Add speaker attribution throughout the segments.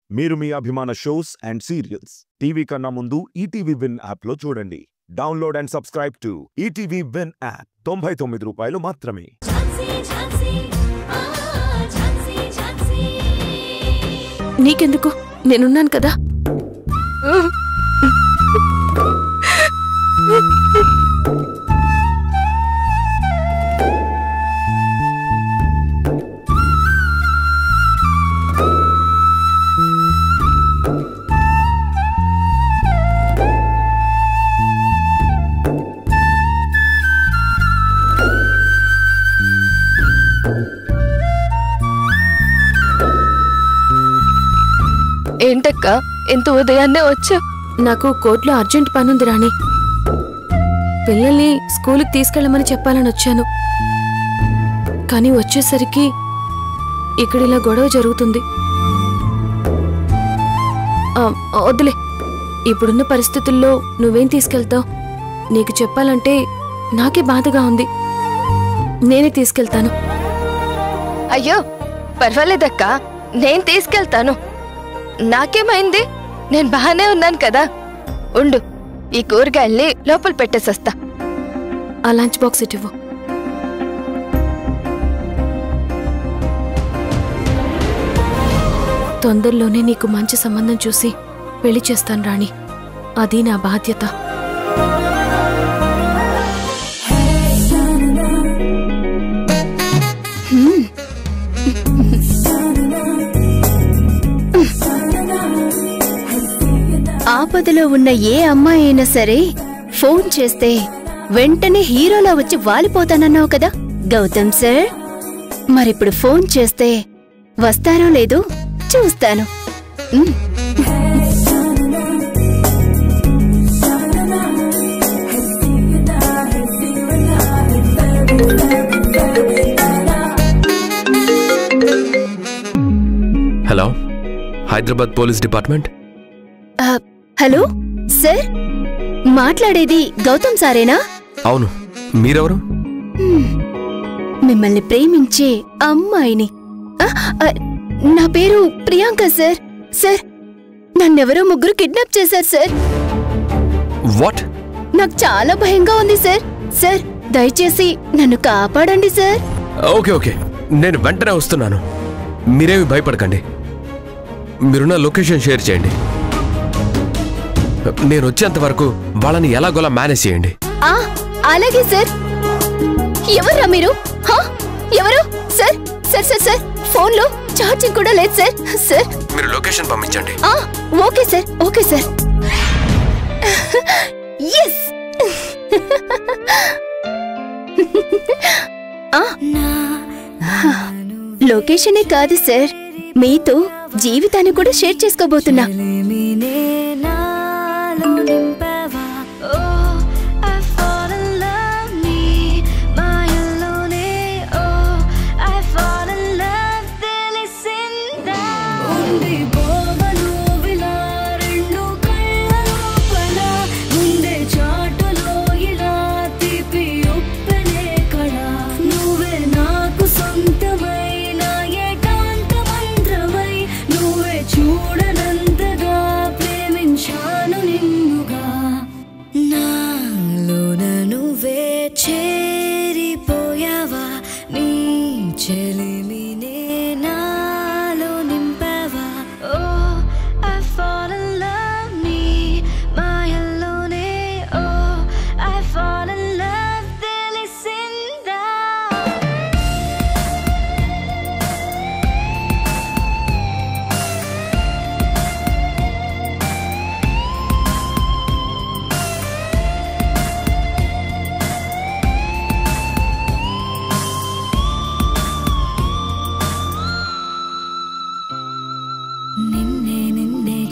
Speaker 1: మీరు మీ అభిమాన shows and serials TV కన్నా ముందు ఈటీవీ విన్ యాప్ లో చూడండి. Download and subscribe to ETV win app. 99 రూపాయలు మాత్రమే.
Speaker 2: నీకెందుకు, నేనున్నాను కదా. ఏంటక్క, ఎంత ఉదయాన్నే వచ్చా? నాకు కోర్టులో అర్జెంట్ పనుంది రాణి. పిల్లల్ని స్కూల్కి తీసుకెళ్ళమని చెప్పాలని వచ్చాను. కానీ వచ్చేసరికి ఇక్కడ ఇలా గొడవ జరుగుతుంది. వద్దులే, ఇప్పుడున్న పరిస్థితుల్లో నువ్వేం తీసుకెళ్తావు? నీకు చెప్పాలంటే నాకే బాధగా ఉంది. నేనే తీసుకెళ్తాను. అయ్యో పర్వాలేదక్క, నేను తీసుకెళ్తాను. నాకేమైంది? నేను బాగానే ఉన్నాను కదా. ఉండు, ఈ కూరగాయల్ని లోపల పెట్టేసొస్తా. ఆ లంచ్ బాక్స్ ఇవ్వు. తొందరలోనే నీకు మంచి సంబంధం చూసి పెళ్లి చేస్తాను రాణి. అది నా బాధ్యత.
Speaker 3: ఆపదలో ఉన్న ఏ అమ్మాయి అయినా సరే ఫోన్ చేస్తే వెంటనే హీరోలా వచ్చి వాలిపోతానన్నావు కదా గౌతమ్ సార్. మరిప్పుడు ఫోన్ చేస్తే వస్తారో లేదో చూస్తాను.
Speaker 4: Hello, Hyderabad police department.
Speaker 3: Hello sir, మాట్లాడేది గౌతమ్ సారేనా?
Speaker 4: అవును, మీరెవరు?
Speaker 3: మిమ్మల్ని ప్రేమించే అమ్మాయిని. నా పేరు ప్రియాంక సార్. సార్, నన్నెవరో ముగ్గురు కిడ్నాప్ చేశారు సార్.
Speaker 4: వాట్?
Speaker 3: నాకు చాలా భయంగా ఉంది సార్. సార్, దయచేసి నన్ను కాపాడండి సార్.
Speaker 4: ఓకే ఓకే, నేను వెంటనే వస్తున్నాను. మీరేమి భయపడకండి. మీరున్న లొకేషన్ షేర్ చేయండి. నేను వచ్చేంత వరకు వాళ్ళని ఎలాగోలా మేనేజ్ చేయండి.
Speaker 3: అలాగే సార్. ఎవర్రా మీరు? ఎవరు? సార్ సార్ సార్ సార్, ఫోన్లో ఛార్జింగ్ కూడా లేదు సార్. సార్,
Speaker 4: మీరు లొకేషన్ పంపించండి.
Speaker 3: Okay sir, okay sir. Yes. లొకేషనే కాదు సార్, మీతో జీవితాన్ని కూడా షేర్ చేసుకోబోతున్నా.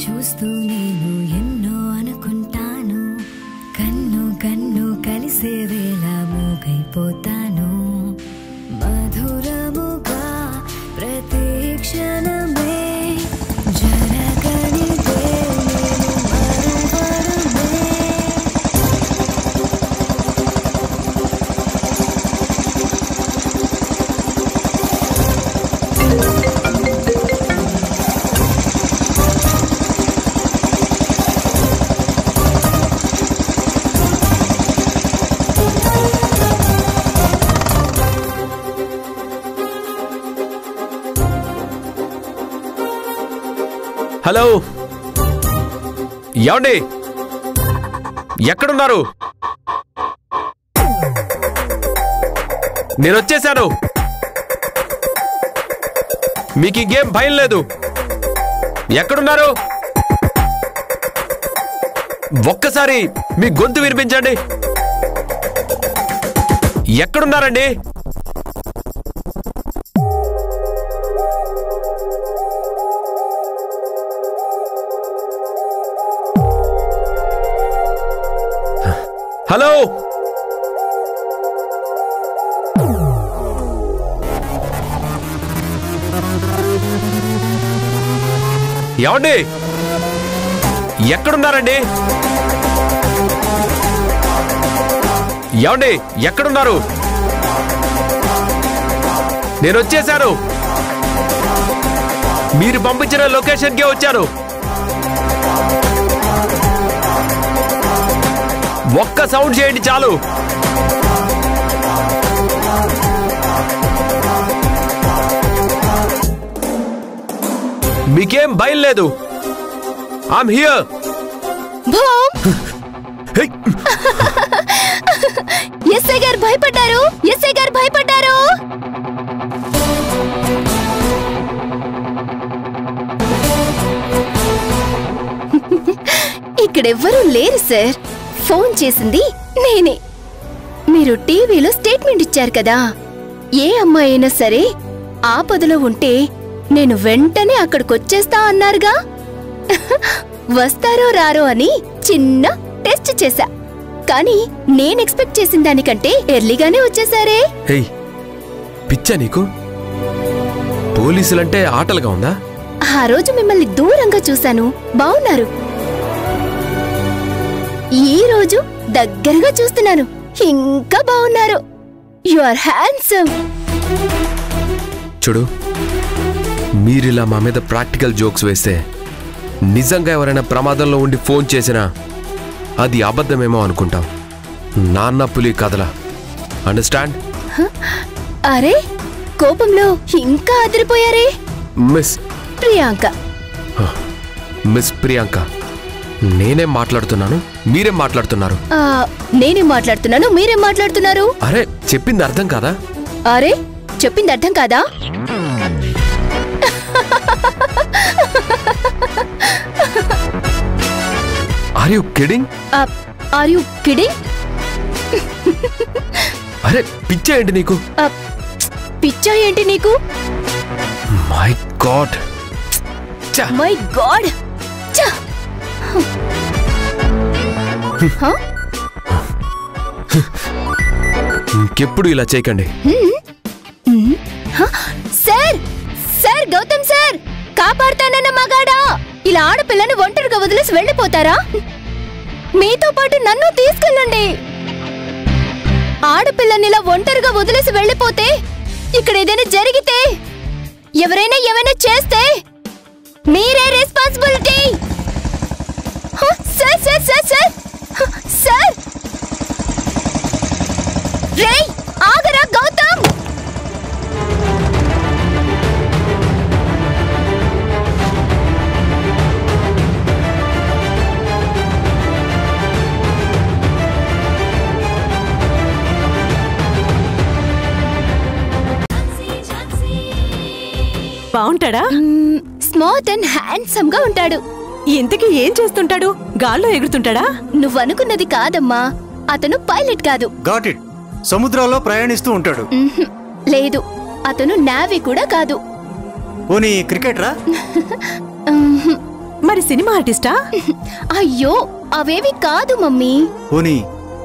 Speaker 5: చూస్తూ నేను ఎన్నో అనుకుంటాను. కన్ను కన్ను కలిసే వేళ మూగైపోతాను. మధురముగా ప్రతి క్షణమే జరగనిదే నేను మరువడమే.
Speaker 4: హలో, ఏమండి? ఎక్కడున్నారు? నేను వచ్చేసాను. మీకు ఇంకేం భయం లేదు. ఎక్కడున్నారు? ఒక్కసారి మీ గొంతు వినిపించండి. ఎక్కడున్నారండి? హలో, ఏమండి? ఎక్కడున్నారండి? ఏమండి? ఎక్కడున్నారు? నేను వచ్చేసాను. మీరు పంపించిన లొకేషన్కే వచ్చాను. ఒక్క సౌండ్ చేయండి చాలు. మీకేం భయం లేదు. I'm here.
Speaker 3: ఎస్ఐ గారు భయపడ్డారు. ఎస్ఐ గారు భయపడ్డారు. ఇక్కడెవ్వరూ లేరు సార్. ఫోన్ చేసింది నేనే. మీరు టీవీలో స్టేట్మెంట్ ఇచ్చారు కదా, ఏ అమ్మాయి అయినా సరే ఆపదలో ఉంటే నేను వెంటనే అక్కడికొచ్చేస్తా అన్నారుగా. వస్తారో రారో అని చిన్న టెస్ట్ చేశా. కానీ నేను ఎక్స్పెక్ట్ చేసిన దానికంటే ఎర్లీగానే వచ్చేసారే.
Speaker 4: హేయ్, పిచ్చా నీకు? పోలీసులంటే ఆటలుగా ఉందా?
Speaker 3: ఆ రోజు మిమ్మల్ని దూరంగా చూశాను, బావున్నారు. ఈ రోజు దగ్గరగా చూస్తున్నాను, ఇంకా బావున్నారు. You are handsome.
Speaker 4: చూడు, మీరిలా మా మీద ప్రాక్టికల్ జోక్స్ వేస్తే నిజంగా ఎవరైనా ప్రమాదంలో ఉండి ఫోన్ చేసినా అది అబద్ధమేమో అనుకుంటాం. నాన్న పులి కథలా. అండర్స్టాండ్?
Speaker 3: అరే, కోపంలో ఇంకా అదిరిపోయారే.
Speaker 4: మిస్
Speaker 3: ప్రియాంక.
Speaker 4: మిస్ ప్రియాంక, నేనేం మాట్లాడుతున్నాను, మీరేం మాట్లాడుతున్నారు?
Speaker 3: నేనేం మాట్లాడుతున్నాను, మీరేం మాట్లాడుతున్నారు?
Speaker 4: అరే, చెప్పింది అర్థం కాదా?
Speaker 3: అరే, చెప్పింది అర్థం కాదా?
Speaker 4: Are you kidding?
Speaker 3: Are you kidding?
Speaker 4: అరే, పిచ్చా ఏంటి నీకు?
Speaker 3: పిచ్చా ఏంటి నీకు?
Speaker 4: My god.
Speaker 3: My god.
Speaker 4: ఇంకెప్పుడు ఇలా చేయకండి.
Speaker 3: సార్, సార్, గౌతమ్ సార్, కాపాడుతానన్న మగాడా ఇలా ఆడపిల్లని ఒంటరిగా వదిలేసి వెళ్ళిపోతారా? మీతో పాటు నన్ను తీసుకెళ్ళండి. ఆడపిల్లని ఇలా ఒంటరిగా వదిలేసి వెళ్ళిపోతే, ఇక్కడ ఏదైనా జరిగితే, ఎవరైనా ఏమైనా చేస్తే మీరే responsibility. Sir, sir, sir, sir, sir. రేయ్, ఆగరా గౌతమ్.
Speaker 6: బాగుంటాడా?
Speaker 3: స్మార్ట్ అండ్ హ్యాండ్సమ్ గా ఉంటాడు.
Speaker 6: ఇంతకీ ఏం చేస్తుంటాడు? గాల్లో ఎగురుతుంటాడా?
Speaker 3: నువ్వనుకున్నది కాదమ్మా, అతను పైలట్ కాదు.
Speaker 7: Got it. సముద్రాల్లో ప్రయాణిస్తూ ఉంటాడు.
Speaker 3: లేదు, అతను నావీ కూడా కాదు.
Speaker 7: పోనీ క్రికెటరా?
Speaker 6: మరి సినిమా ఆర్టిస్టా?
Speaker 3: అయ్యో, అవేవి కాదు మమ్మీ.
Speaker 7: పోనీ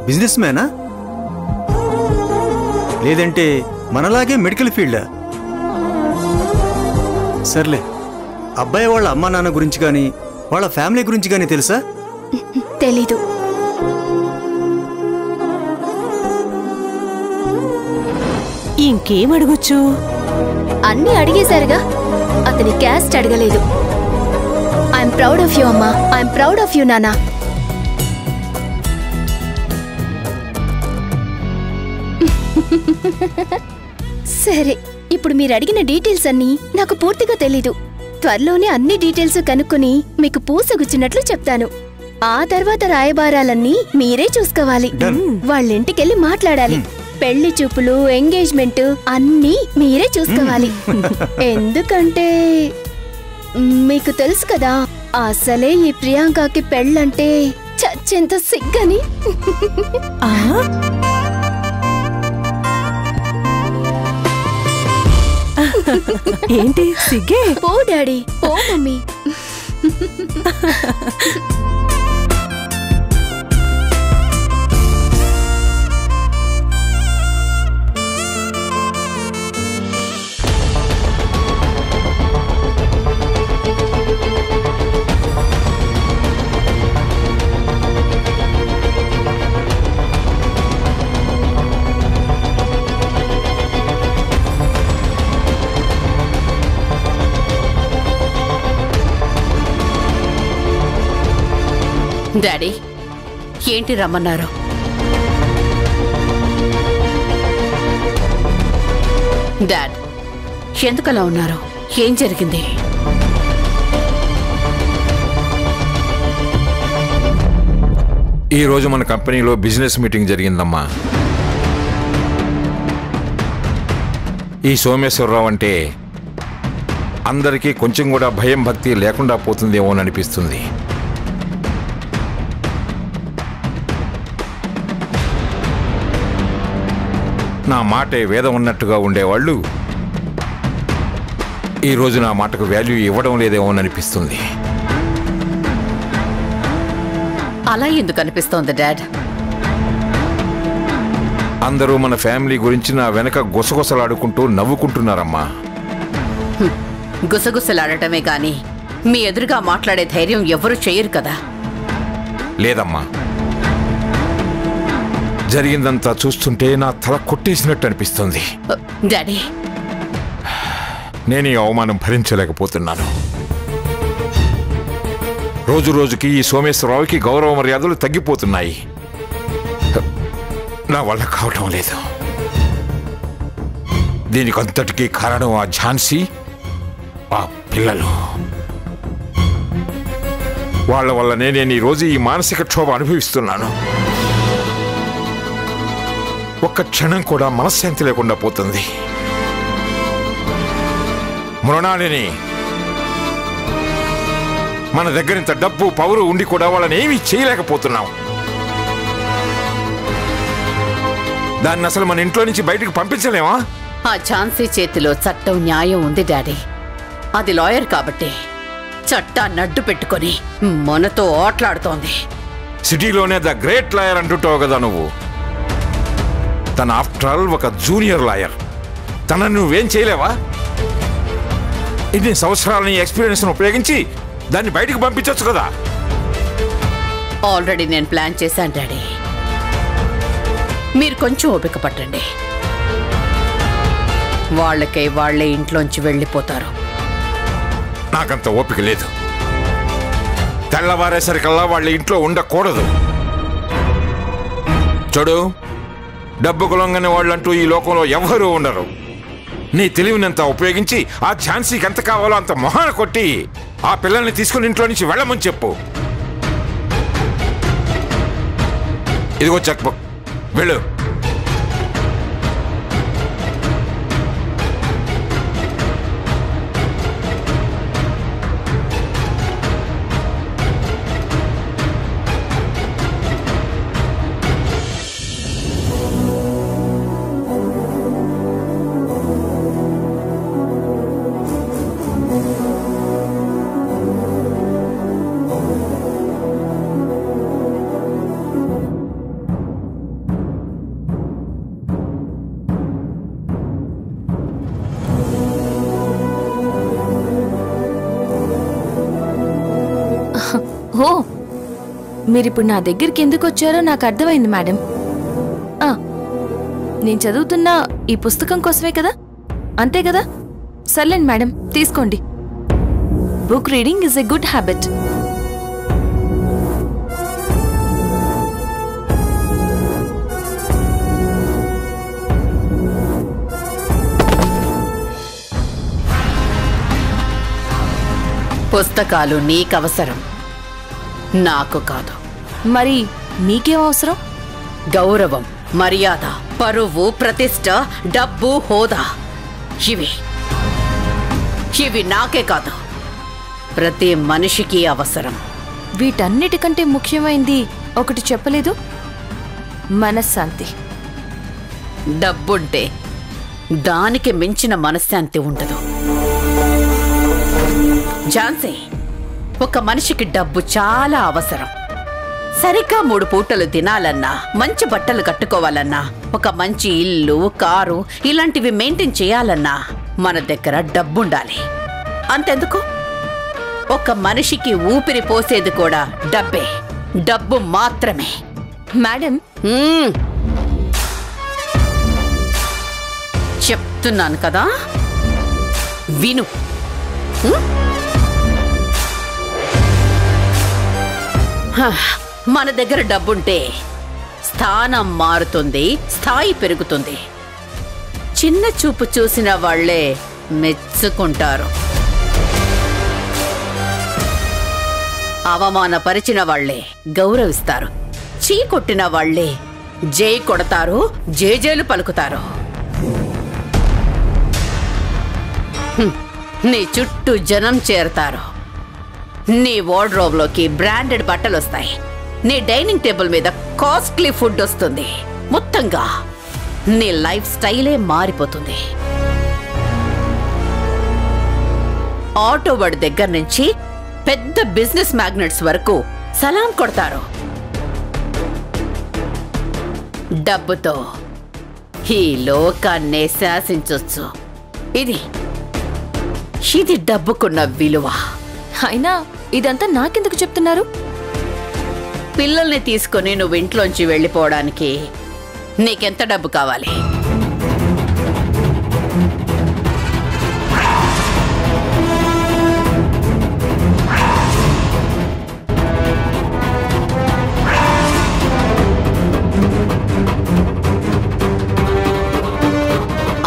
Speaker 7: బిజినెస్ మ్యానా? లేదంటే మనలాగే మెడికల్ ఫీల్డా? సర్లే, అబ్బాయి వాళ్ళ అమ్మా నాన్న గురించి కానీ వాళ్ళ ఫ్యామిలీ గురించి కానీ తెలుసా?
Speaker 3: తెలీదు.
Speaker 6: ఇంకేం అడగొచ్చు?
Speaker 3: అన్నీ అడిగేశారుగా, అతని క్యాస్ట్ అడగలేదు. ఐఎమ్ ప్రౌడ్ ఆఫ్ యూ అమ్మా, ఐఎమ్ ప్రౌడ్ ఆఫ్ యూ నానా. సరే, ఇప్పుడు మీరు అడిగిన డీటెయిల్స్ అన్నీ నాకు పూర్తిగా తెలీదు. త్వరలోనే అన్ని డీటెయిల్స్ కనుక్కొని మీకు పూసగుచ్చినట్లు చెప్తాను. ఆ తర్వాత రాయబారాలన్నీ మీరే చూసుకోవాలి. వాళ్ళింటికెళ్ళి మాట్లాడాలి. పెళ్లి చూపులు, ఎంగేజ్మెంట్ అన్నీ మీరే చూసుకోవాలి. ఎందుకంటే మీకు తెలుసు కదా, అసలే ఈ ప్రియాంకకి పెళ్ళంటే చచ్చెంత సిగ్గని.
Speaker 6: ఏంటి సిగ్గే?
Speaker 3: పో డాడీ, పో మమ్మీ.
Speaker 8: డాడీ, ఏంటి రమ్మన్నారు? డాడ్, ఎందుకలా ఉన్నారు? ఏం జరిగింది?
Speaker 9: ఈ రోజు మన కంపెనీలో బిజినెస్ మీటింగ్ జరిగిందమ్మా. ఈ సోమేశ్వరరావు అంటే అందరికీ కొంచెం కూడా భయం భక్తి లేకుండా పోతుందేమో అని అనిపిస్తుంది. నా మాటే వేదం ఉన్నట్టుగా ఉండేవాళ్ళు ఈరోజు నా మాటకు వాల్యూ ఇవ్వడం లేదేమో అని అనిపిస్తుంది.
Speaker 8: అలా ఎందుకు అనిపిస్తోంది డాడ్?
Speaker 9: అందరూ మన ఫ్యామిలీ గురించి నా వెనక గుసగుసలాడుకుంటూ నవ్వుకుంటున్నారమ్మా.
Speaker 8: గుసగుసలాడటమే గాని మీ ఎదురుగా మాట్లాడే ధైర్యం ఎవరూ చెయ్యరు కదా.
Speaker 9: లేదమ్మా, జరిగిందంతా చూస్తుంటే నా తల కొట్టేసినట్టు అనిపిస్తుంది.
Speaker 8: డాడీ,
Speaker 9: నేను ఈ అవమానం భరించలేకపోతున్నాను. రోజు రోజుకి ఈ సోమేశ్వరరావుకి గౌరవ మర్యాదలు తగ్గిపోతున్నాయి. నా వల్ల కావటం లేదు. దీనికి అంతటికీ కారణం ఆ ఝాన్సీ, ఆ పిల్లలు. వాళ్ళ వల్లనే నేను ఈరోజు ఈ మానసిక క్షోభ అనుభవిస్తున్నాను. ఒక్క క్షణం కూడా మనశ్శాంతి లేకుండా పోతుంది. మృణాలిని, మన దగ్గరింత డబ్బు పవరు ఉండి కూడా వాళ్ళని ఏమీ చేయలేకపోతున్నాం. దాన్ని అసలు మన ఇంట్లో నుంచి బయటకు పంపించలేమా?
Speaker 8: ఆ ఝాన్సీ చేతిలో చట్టం న్యాయం ఉంది డాడీ. అది లాయర్ కాబట్టి చట్టాన్ని అడ్డు పెట్టుకొని మనతో ఆటలాడుతోంది.
Speaker 9: సిటీలోనే ద గ్రేట్ లాయర్ అంటుంటావు కదా నువ్వు. తన ఆఫ్టర్ ఆల్ ఒక జూనియర్ లాయర్. తనను నువ్వేం చేయలేవా? ఇన్ని సంవత్సరాలని ఎక్స్పీరియన్స్ ఉపయోగించి దాన్ని బయటికి పంపించవచ్చు కదా.
Speaker 8: ఆల్రెడీ నేను ప్లాన్ చేశాను డాడీ. మీరు కొంచెం ఓపిక పట్టండి. వాళ్ళకై వాళ్లే ఇంట్లోంచి వెళ్ళిపోతారు.
Speaker 9: నాకంత ఓపిక లేదు. తెల్లవారేసరికల్లా వాళ్ళ ఇంట్లో ఉండకూడదు. చూడు, డబ్బు కులంగానే వాళ్ళంటూ ఈ లోకంలో ఎవ్వరూ ఉండరు. నీ తెలివినంత ఉపయోగించి ఆ ఝాన్సీకి ఎంత కావాలో అంత మొహాన కొట్టి ఆ పిల్లల్ని తీసుకుని ఇంట్లో నుంచి వెళ్ళమని చెప్పు. ఇదిగో చెక్ బుక్, వెళ్ళు.
Speaker 2: ఓ, మీరిప్పుడు నా దగ్గరికి ఎందుకు వచ్చారో నాకు అర్థమైంది మేడం. నేను చదువుతున్న ఈ పుస్తకం కోసమే కదా, అంతే కదా? సర్లేండి మేడం, తీసుకోండి. Book reading is a good habit.
Speaker 8: పుస్తకాలు నీకవసరం, నాకు కాదు.
Speaker 2: మరి మీకేం అవసరం?
Speaker 8: గౌరవం, మర్యాద, పరువు, ప్రతిష్ట, డబ్బు, హోదా ఇవి నాకే కాదు, ప్రతి మనిషికి అవసరం.
Speaker 2: వీటన్నిటికంటే ముఖ్యమైంది ఒకటి చెప్పలేదు, మనశ్శాంతి.
Speaker 8: డబ్బుంటే దానికి మించిన మనశ్శాంతి ఉండదు. ఝాన్సీ, ఒక మనిషికి డబ్బు చాలా అవసరం. సరిగ్గా 3 పూటలు తినాలన్నా, మంచి బట్టలు కట్టుకోవాలన్నా, ఒక మంచి ఇల్లు, కారు ఇలాంటివి మెయింటైన్ చేయాలన్నా మన దగ్గర డబ్బుండాలి. అంతెందుకు, ఒక మనిషికి ఊపిరి పోసేది కూడా డబ్బే, డబ్బు మాత్రమే.
Speaker 2: మేడం,
Speaker 8: చెప్తున్నాను కదా, విను. మన దగ్గర డబ్బుంటే స్థానం మారుతుంది, స్థాయి పెరుగుతుంది. చిన్న చూపు చూసిన వాళ్లే మెచ్చుకుంటారు, అవమానపరిచిన వాళ్లే గౌరవిస్తారు, చీ కొట్టిన వాళ్లే జై కొడతారు, జేజేలు పలుకుతారు. నీ చుట్టూ జనం చేరతారు, నీ వార్డ్రోబ్లోకి బ్రాండెడ్ బట్టలు వస్తాయి, నీ డైనింగ్ టేబుల్ మీద కాస్ట్లీ ఫుడ్ వస్తుంది. మొత్తంగా నీ లైఫ్ స్టైలే మారిపోతుంది. ఆటో వాడి దగ్గర నుంచి పెద్ద బిజినెస్ మ్యాగ్నెట్స్ వరకు సలాం కొడతారు. డబ్బుతో ఈ లోకాన్నే శాసించొచ్చు. ఇది డబ్బుకున్న విలువ.
Speaker 2: అయినా ఇదంతా నాకెందుకు చెప్తున్నారు?
Speaker 8: పిల్లల్ని తీసుకుని నువ్వు ఇంట్లోంచి వెళ్ళిపోవడానికి నీకెంత డబ్బు కావాలి?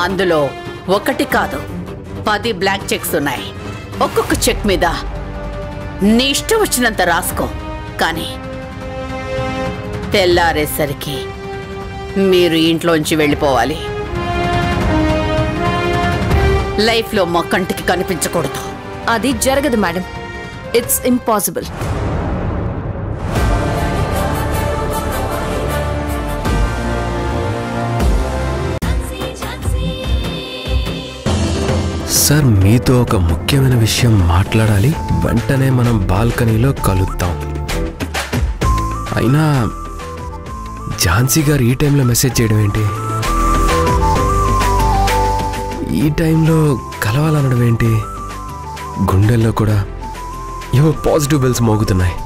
Speaker 8: అందులో ఒకటి కాదు 10 బ్లాంక్ చెక్స్ ఉన్నాయి. ఒక్కొక్క చెక్ మీద నీ ఇష్టం వచ్చినంత రాసుకో. కానీ తెల్లారేసరికి మీరు ఇంట్లోంచి వెళ్ళిపోవాలి. లైఫ్లో మా కంటికి కనిపించకూడదు.
Speaker 2: అది జరగదు మేడం, ఇట్స్ ఇంపాసిబుల్.
Speaker 4: సార్, మీతో ఒక ముఖ్యమైన విషయం మాట్లాడాలి. వెంటనే మనం బాల్కనీలో కలుద్దాం. అయినా ఝాన్సీ గారు ఈ టైంలో మెసేజ్ చేయడం ఏంటి? ఈ టైంలో కలవాలనడం ఏంటి? గుండెల్లో కూడా ఏవో పాజిటివ్ బెల్స్ మోగుతున్నాయి.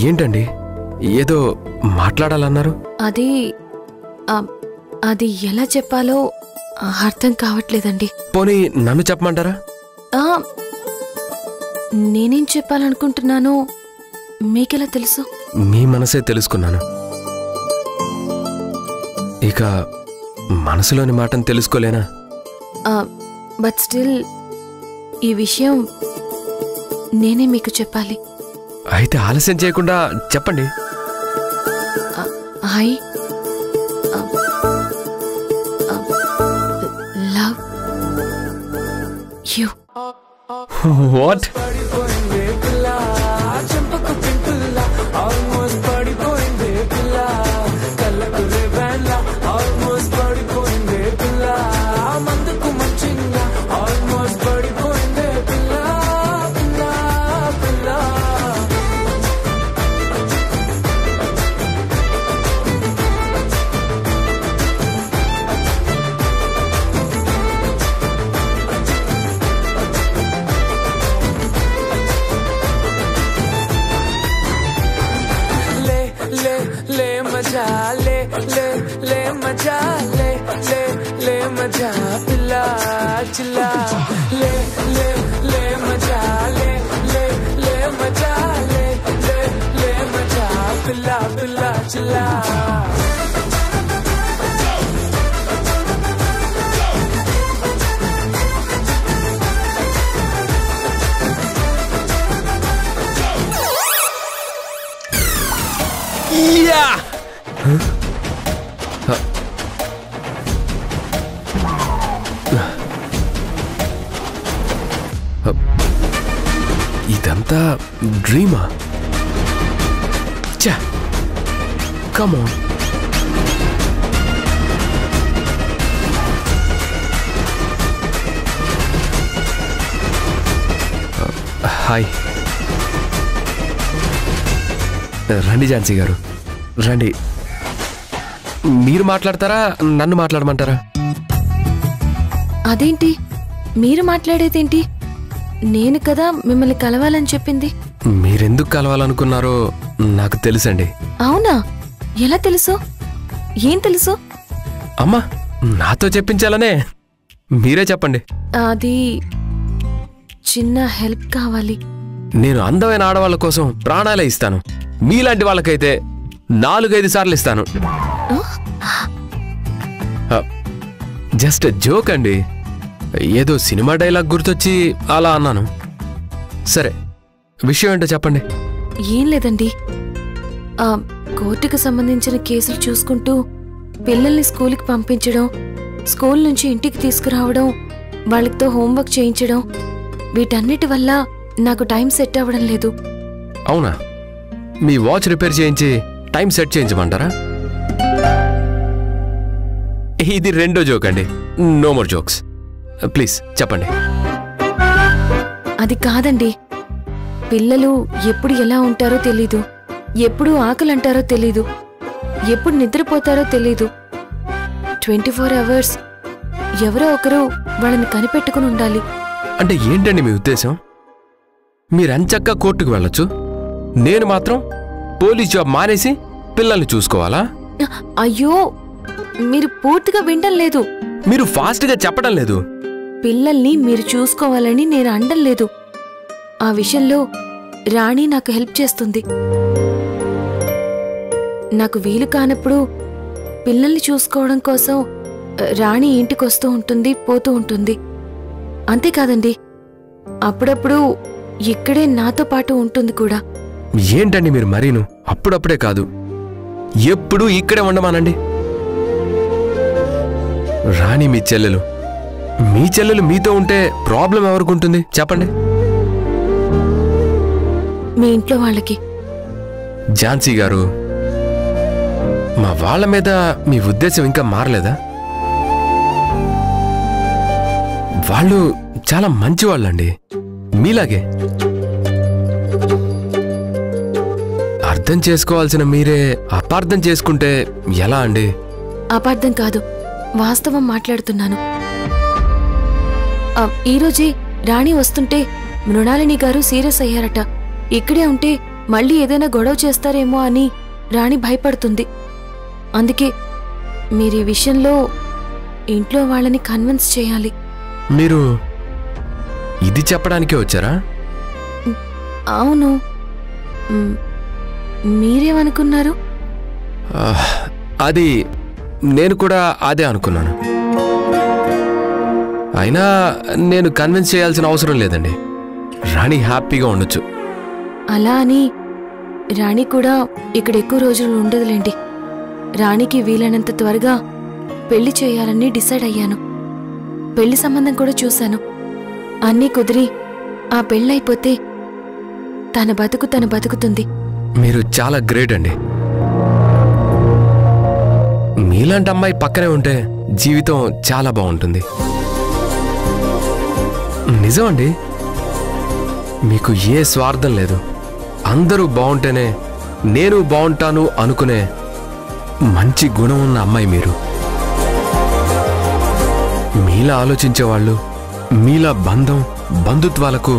Speaker 4: ఏంటండి, ఏదో మాట్లాడాలన్నారు?
Speaker 2: అది ఎలా చెప్పాలో అర్థం కావట్లేదండి.
Speaker 4: పోనీ నన్ను చెప్పమంటారా?
Speaker 2: నేనేం చెప్పాలనుకుంటున్నానో మీకెలా తెలుసు?
Speaker 4: మీ మనసే తెలుసుకున్నాను. ఇక మనసులోని మాటను తెలుసుకోలేనా?
Speaker 2: బట్ స్టిల్ ఈ విషయం నేనే మీకు చెప్పాలి.
Speaker 4: అయితే ఆలస్యం చేయకుండా చెప్పండి.
Speaker 2: I love you.
Speaker 4: వాట్?
Speaker 10: ले ले ले मजा ले ले ले मजा पिला चिल्ला ले ले ले मजा ले ले ले मजा ले ले ले मजा पिला पिला चिल्ला
Speaker 4: ఇదంతా డ్రీమా? చా కమ్ ఆన్. హాయ్. రండి ఝాన్సీ గారు, రండి. మీరు మాట్లాడతారా, నన్ను మాట్లాడమంటారా?
Speaker 2: అదేంటి మీరు మాట్లాడేదేంటి? నేను కదా మిమ్మల్ని కలవాలని చెప్పింది.
Speaker 4: మీరెందుకు కలవాలనుకున్నారో నాకు తెలుసండి.
Speaker 2: అవునా? ఎలా తెలుసు? ఏం తెలుసు?
Speaker 4: అమ్మా, నాతో చెప్పించాలనే. మీరే చెప్పండి.
Speaker 2: అది చిన్న హెల్ప్ కావాలి.
Speaker 4: నేను అందమైన ఆడవాళ్ళ కోసం ప్రాణాలే ఇస్తాను. మీలాంటి వాళ్ళకైతే 4-5 సార్లు ఇస్తాను. జస్ట్ జోక్ అండి. ఏదో సినిమా డైలాగ్ గుర్తొచ్చి అలా అన్నాను. సరే, విషయం ఏంటో చెప్పండి.
Speaker 2: ఏం లేదండి, కోర్టుకు సంబంధించిన కేసులు చూసుకుంటూ పిల్లల్ని స్కూల్కి పంపించడం, స్కూల్ నుంచి ఇంటికి తీసుకురావడం, వాళ్ళతో హోంవర్క్ చేయించడం, వీటన్నిటి వల్ల నాకు టైం సెట్ అవ్వడం లేదు.
Speaker 4: అవునా? మీ వాచ్ రిపేర్ చేయించి టైం సెట్ చేయించమంటారా? ఇది రెండో జోక్ అండి. నో మోర్ జోక్స్ ప్లీజ్, చెప్పండి.
Speaker 2: అది కాదండి, పిల్లలు ఎప్పుడు ఎలా ఉంటారో తెలీదు, ఎప్పుడు ఆకలి అంటారో తెలీదు, ఎప్పుడు నిద్రపోతారో తెలీదు. 24 hours ఎవరో ఒకరు వాళ్ళని కనిపెట్టుకుని ఉండాలి.
Speaker 4: అంటే ఏంటండి మీ ఉద్దేశం? మీరంచక్కా కోర్టుకు వెళ్ళొచ్చు, నేను మాత్రం పోలీస్ జాబ్ మానేసి పిల్లల్ని చూసుకోవాలా?
Speaker 2: అయ్యో, మీరు పూర్తిగా వినడం లేదు.
Speaker 4: మీరు ఫాస్ట్గా చెప్పడం లేదు.
Speaker 2: పిల్లల్ని మీరు చూసుకోవాలని నేను అనడం లేదు. ఆ విషయంలో రాణి నాకు హెల్ప్ చేస్తుంది. నాకు వీలు కానప్పుడు పిల్లల్ని చూసుకోవడం కోసం రాణి ఇంటికొస్తూ ఉంటుంది, పోతూ ఉంటుంది. అంతేకాదండి, అప్పుడప్పుడు ఇక్కడే నాతో పాటు ఉంటుంది కూడా.
Speaker 4: ఏంటండి మీరు మరీను? అప్పుడప్పుడే కాదు, ఎప్పుడూ ఇక్కడే ఉండమానండి. రాణి మీ చెల్లెలు, మీ చెల్లెలు మీతో ఉంటే ప్రాబ్లం ఎవరికుంటుంది చెప్పండి?
Speaker 2: మీ ఇంట్లో వాళ్ళకి.
Speaker 4: ఝాన్సీ గారు, మా వాళ్ళ మీద మీ ఉద్దేశం ఇంకా మారలేదా? వాళ్ళు చాలా మంచివాళ్ళండి, మీలాగే. అర్థం చేసుకోవాల్సిన మీరే అపార్థం చేసుకుంటే ఎలా అండి?
Speaker 2: అపార్థం కాదు, వాస్తవం మాట్లాడుతున్నాను. ఈరోజే రాణి వస్తుంటే మృణాలిని గారు సీరియస్ అయ్యారట. ఇక్కడే ఉంటే మళ్ళీ ఏదైనా గొడవ చేస్తారేమో అని రాణి భయపడుతుంది. అందుకే మీరీ విషయంలో ఇంట్లో వాళ్ళని కన్విన్స్ చేయాలి.
Speaker 4: మీరు ఇది చెప్పడానికే వచ్చారా?
Speaker 2: అవును. మీరేమనుకున్నారు?
Speaker 4: అది నేను కూడా అదే అనుకున్నాను. అయినా నేను కన్విన్స్ చేయాల్సిన అవసరం లేదండి. రాణి హ్యాపీగా ఉండొచ్చు.
Speaker 2: అలా అని రాణి కూడా ఇక్కడ ఎక్కువ రోజులు ఉండదులేండి. రాణికి వీలైనంత త్వరగా పెళ్లి చేయాలని డిసైడ్ అయ్యాను. పెళ్లి సంబంధం కూడా చూశాను. అన్నీ కుదిరి ఆ పెళ్ళైపోతే తన బతుకు తను బతుకుతుంది.
Speaker 4: మీరు చాలా గ్రేట్ అండి. మీలాంటి అమ్మాయి పక్కనే ఉంటే జీవితం చాలా బాగుంటుంది. నిజం అండి, మీకు ఏ స్వార్థం లేదు. అందరూ బాగుంటేనే నేను బాగుంటాను అనుకునే మంచి గుణం ఉన్న అమ్మాయి మీరు. మీలా ఆలోచించేవాళ్ళు, మీలా బంధం బంధుత్వాలకు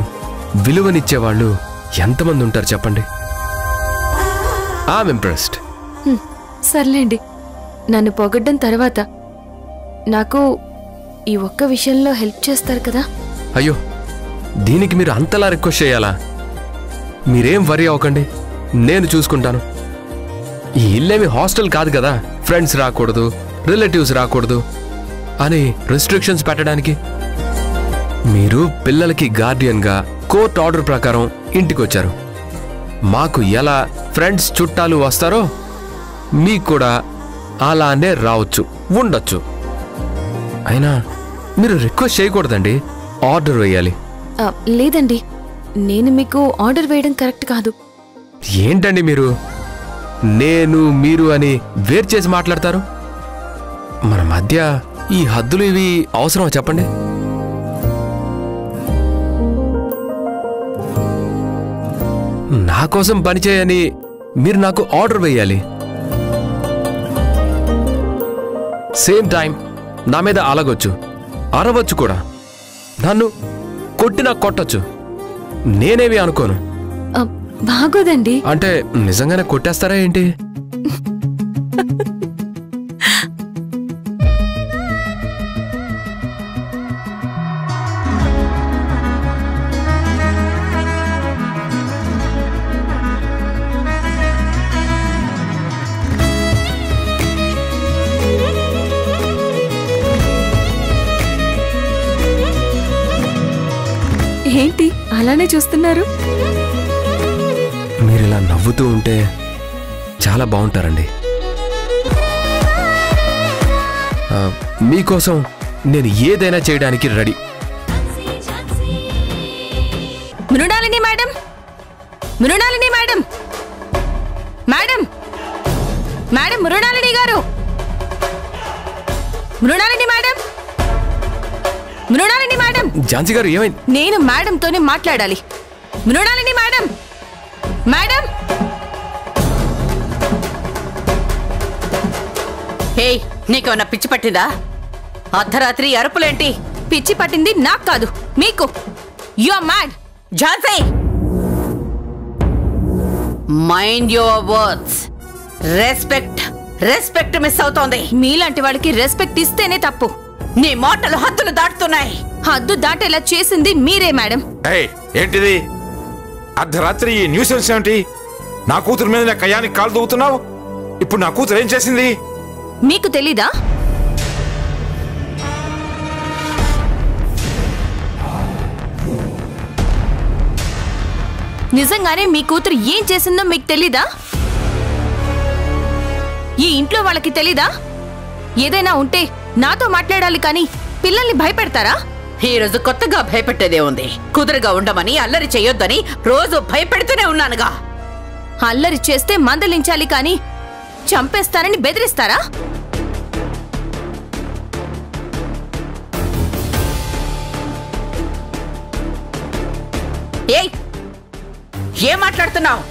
Speaker 4: విలువనిచ్చేవాళ్ళు ఎంతమంది ఉంటారు చెప్పండి? I'm impressed.
Speaker 2: సర్లేండి, నన్ను పొగడ్డం తర్వాత నాకు ఈ ఒక్క విషయంలో హెల్ప్ చేస్తారు కదా?
Speaker 4: అయ్యో, దీనికి మీరు అంతలా రిక్వెస్ట్ చేయాలా? మీరేం వరీ అవ్వకండి, నేను చూసుకుంటాను. ఈ ఇల్లేమి హాస్టల్ కాదు కదా, ఫ్రెండ్స్ రాకూడదు, రిలేటివ్స్ రాకూడదు అని రెస్ట్రిక్షన్స్ పెట్టడానికి. మీరు పిల్లలకి గార్డియన్గా కోర్ట్ ఆర్డర్ ప్రకారం ఇంటికి వచ్చారు. మాకు ఎలా ఫ్రెండ్స్ చుట్టాలు వస్తారో మీకు కూడా అలానే రావచ్చు, ఉండొచ్చు. అయినా మీరు రిక్వెస్ట్ చేయకూడదండి, ఆర్డర్ వేయాలి.
Speaker 2: లేదండి, నేను మీకు ఆర్డర్ వేయడం కరెక్ట్ కాదు.
Speaker 4: ఏంటండి మీరు నేను మీరు అని వేరు చేసి మాట్లాడతారు? మన మధ్య ఈ హద్దులు ఇవి అవసరమా చెప్పండి? నా కోసం పనిచేయని మీరు నాకు ఆర్డర్ వేయాలి. సేమ్ టైం నా మీద అలగొచ్చు, అరవచ్చు కూడా, నన్ను కొట్టినా కొట్టొచ్చు, నేనేవి అనుకోను.
Speaker 2: బాగోదండి.
Speaker 4: అంటే నిజంగానే కొట్టేస్తారా ఏంటి?
Speaker 2: ఏంటి అలానే చూస్తున్నారు?
Speaker 4: మీరిలా నవ్వుతూ ఉంటే చాలా బాగుంటారండి. మీకోసం నేను ఏదైనా చేయడానికి ready.
Speaker 2: Mrinalini madam, Mrinalini madam, madam, madam, Mrinalini గారు, మృణాలిని మేడం, మృణాలిని మేడం.
Speaker 4: ఝాన్సీ గారు ఏమైంది?
Speaker 2: నేను మేడంతోనే మాట్లాడాలి. Mrinalini madam, madam.
Speaker 8: హే, నీకేమన్నా పిచ్చి పట్టిందా? అర్ధరాత్రి అరుపులేంటి?
Speaker 2: పిచ్చి పట్టింది నాకు కాదు, మీకు. You are mad.
Speaker 8: Jhansi, mind your words. Respect respect miss అవుతోంది.
Speaker 2: మీలాంటి వాళ్ళకి రెస్పెక్ట్ ఇస్తేనే తప్పు.
Speaker 8: నీ మాటలు హద్దులు దాటుతున్నాయి.
Speaker 2: హద్దు దాటేలా చేసింది మీరే మేడం.
Speaker 9: ఏంటిది? అర్ధరాత్రి ఈ న్యూసెన్స్ ఏమిటి? నా కూతురు మీద నా కయ్యానికి కాలు దూకుతున్నావు. ఇప్పుడు నా కూతురు ఏం చేసింది?
Speaker 2: మీకు తెలీదా? నిజంగానే మీ కూతురు ఏం చేసిందో మీకు తెలీదా? ఈ ఇంట్లో వాళ్ళకి తెలీదా? ఏదైనా ఉంటే నాతో మాట్లాడాలి కానీ పిల్లల్ని భయపెడతారా?
Speaker 8: ఈ రోజు కొత్తగా భయపెట్టేదే ఉంది. కుదురుగా ఉండమని, అల్లరి చేయొద్దని రోజు భయపెడుతూనే ఉన్నానుగా.
Speaker 2: అల్లరి చేస్తే మందలించాలి కానీ చంపేస్తానని బెదిరిస్తారా?
Speaker 8: ఏయ్, ఏం మాట్లాడుతున్నావు?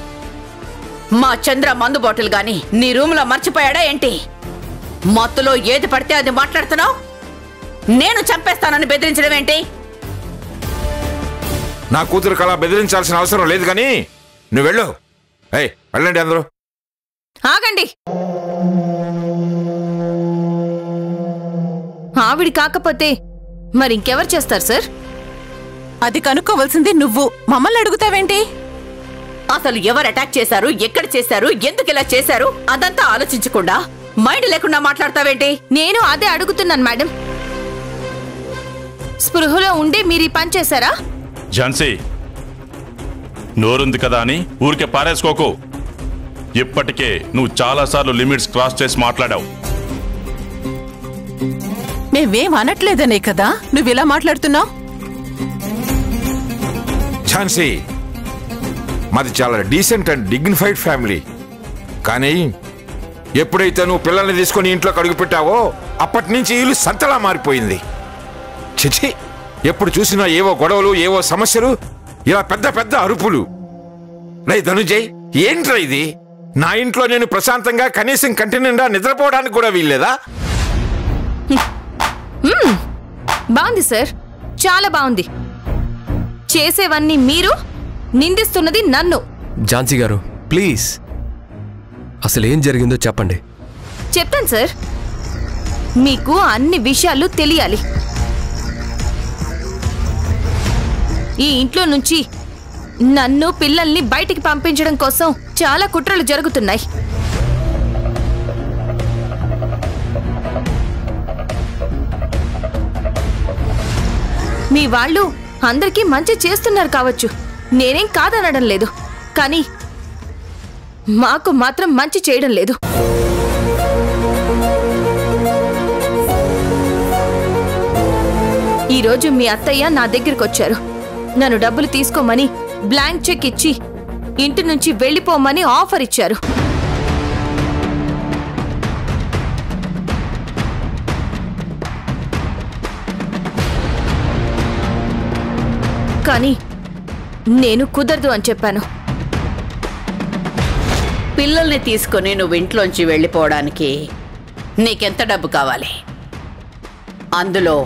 Speaker 8: మా చంద్ర మందు బాటిల్ గాని నీ రూమ్ లో మర్చిపోయాడా ఏంటి? మత్తులో ఏది పడితే అది మాట్లాడుతున్నావు. నేను చంపేస్తానని బెదిరించడం ఏంటి?
Speaker 9: నా కూతురు అలా బెదిరించాల్సిన అవసరం లేదు కానీ నువ్వు వెళ్ళు. వెళ్ళండి అందరూ.
Speaker 2: ఆగండి. ఆవిడ కాకపోతే మరి ఇంకెవరు చేస్తారు సార్?
Speaker 6: అది కనుక్కోవలసింది నువ్వు, మమ్మల్ని అడుగుతావేంటి?
Speaker 8: అసలు ఎవరు అటాక్ చేశారు, ఎక్కడ చేశారు, ఎందుకు ఇలా చేశారు అదంతా ఆలోచించకుండా మైండ్ లేకుండా మాట్లాడతావేంటి?
Speaker 2: నేను అదే అడుగుతున్నాను మేడం. స్పృహలో ఉండి మీరు ఈ పని చేశారా?
Speaker 11: ఝాన్సీ, నోరుంది కదా అని ఊరికే పారేసుకోకు. ఇప్పటికే నువ్వు చాలాసార్లు లిమిట్స్ క్రాస్ చేసి మాట్లాడావు.
Speaker 6: మేమేం అనట్లేదనే కదా నువ్విలా మాట్లాడుతున్నావు?
Speaker 9: ఝాన్సీ, మాది చాలా డీసెంట్ అండ్ డిగ్నిఫైడ్ ఫ్యామిలీ. కానీ ఎప్పుడైతే నువ్వు పిల్లల్ని తీసుకొని ఇంట్లోకి అడుగుపెట్టావో అప్పటి నుంచి ఇల్లు సంతలా మారిపోయింది. చిచి, ఎప్పుడు చూసినా ఏవో గొడవలు, ఏవో సమస్యలు, ఇలా పెద్ద పెద్ద అరుపులు. రే ధనుంజయ్, ఏంట్రా ఇది? నా ఇంట్లో నేను ప్రశాంతంగా కనీసం కంటి నిండా నిద్రపోవడానికి కూడా వీల్లేదా?
Speaker 2: బాగుంది సార్, చాలా బాగుంది. చేసేవన్నీ మీరు, నిందిస్తున్నది నన్ను.
Speaker 4: ఝాన్సీ గారు ప్లీజ్, అసలు ఏం జరిగిందో చెప్పండి.
Speaker 2: చెప్తాను సార్. మీకు అన్ని విషయాలు తెలియాలి. ఈ ఇంట్లో నుంచి నన్ను పిల్లల్ని బయటికి పంపించడం కోసం చాలా కుట్రలు జరుగుతున్నాయి. మీ వాళ్ళు అందరికీ మంచి చేస్తున్నారు కావచ్చు, నేనేం కాదనడం లేదు. కానీ మాకు మాత్రం మంచి చేయడం లేదు. ఈరోజు మీ అత్తయ్య నా దగ్గరికి వచ్చారు. నన్ను డబ్బులు తీసుకోమని బ్లాంక్ చెక్ ఇచ్చి ఇంటి నుంచి వెళ్ళిపోమని ఆఫర్ ఇచ్చారు. కానీ నేను కుదరదు అని చెప్పాను.
Speaker 8: పిల్లల్ని తీసుకుని నువ్వు ఇంట్లోంచి వెళ్ళిపోవడానికి నీకెంత డబ్బు కావాలి? అందులో